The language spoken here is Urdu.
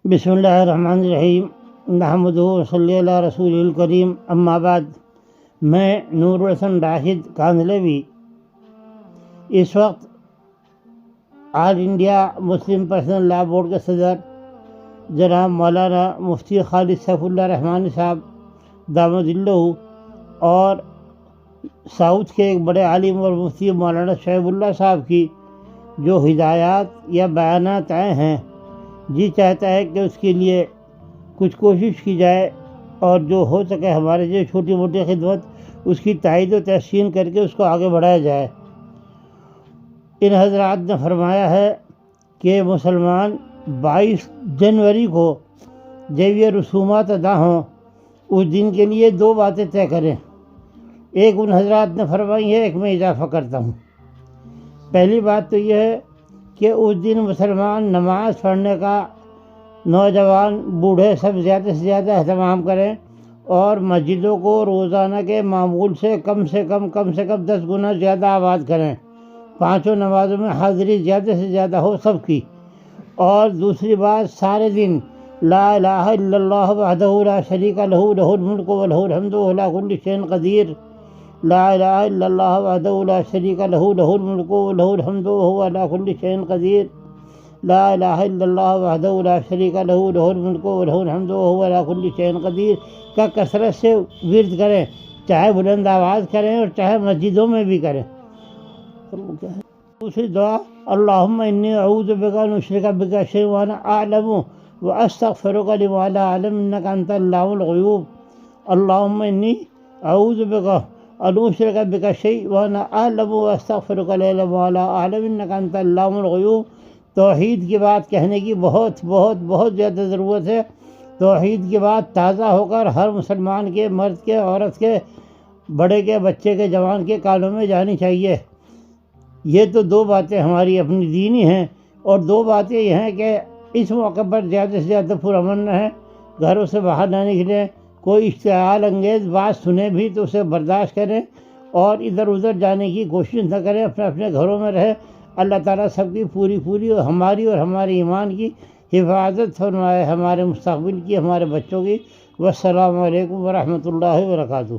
بسم اللہ الرحمن الرحیم نحمدہ و صلی اللہ رسول الکریم اما بعد۔ میں نور الحسن راشد کاندھلوی اس وقت آل انڈیا مسلم پرسنل لا بورڈ کے صدر جناب مولانا مفتی خالد سیف اللہ رحمانی صاحب دامت اللہ اور ساؤتھ کے ایک بڑے عالم اور مفتی مولانا شعیب اللہ صاحب کی جو ہدایات یا بیانات آئے ہیں، جی چاہتا ہے کہ اس کے لیے کچھ کوشش کی جائے اور جو ہو سکے ہمارے جو چھوٹی موٹی خدمت اس کی تائید و تحسین کر کے اس کو آگے بڑھایا جائے۔ ان حضرات نے فرمایا ہے کہ مسلمان 22 جنوری کو جب یہ رسومات ادا ہوں اس دن کے لیے 2 باتیں طے کریں۔ ایک ان حضرات نے فرمائی ہے، ایک میں اضافہ کرتا ہوں۔ پہلی بات تو یہ ہے کہ اس دن مسلمان نماز پڑھنے کا نوجوان بوڑھے سب زیادہ سے زیادہ اہتمام کریں اور مسجدوں کو روزانہ کے معمول سے کم 10 گنا زیادہ آباد کریں، 5 نمازوں میں حاضری زیادہ سے زیادہ ہو سب کی۔ اور دوسری بات، سارے دن لا الہ الا اللہ وحدہ لا شریک لہ لہ الملک و لہ الحمد و علی کل شیء قدیر، لا الہ الا اللہ وحدہ لا شریک لہ لہ الملک و لہ الحمد وهو علی کل شیء قدیر، لا الہ الا اللہ وحدہ لا شریک لہ لہ الملک و لہ الحمد وهو علی کل شیء قدیر کا کثرت سے ورد کریں، چاہے بلند آواز کریں اور چاہے مسجدوں میں بھی کریں۔ دوسری دعا، اللہم انی اعوذ بک ان اشرک بک شیئا وانا اعلم واستغفرک لما لا اعلم انک انت علام الغیوب۔ اللہم انی اعوذ بک ان اشرک بک شیئا وانا اعلم واستغفرک لما لا اعلم انک انت علام الغیوب۔ توحید کی بات کہنے کی بہت بہت بہت زیادہ ضرورت ہے۔ توحید کی بات تازہ ہو کر ہر مسلمان کے، مرد کے، عورت کے، بڑے کے، بچے کے، جوان کے کانوں میں جانی چاہیے۔ یہ تو 2 باتیں ہماری اپنی دینی ہیں، اور 2 باتیں یہ ہیں کہ اس موقع پر زیادہ سے زیادہ پرامن رہیں، گھروں سے باہر نہ نکلیں، کوئی اشتعال انگیز بات سنیں بھی تو اسے برداشت کریں اور ادھر ادھر جانے کی کوشش نہ کریں، اپنے اپنے گھروں میں رہیں۔ اللہ تعالیٰ سب کی پوری ہماری اور ہمارے ایمان کی حفاظت فرمائے، ہمارے مستقبل کی، ہمارے بچوں کی۔ والسلام علیکم ورحمۃ اللہ وبرکاتہ۔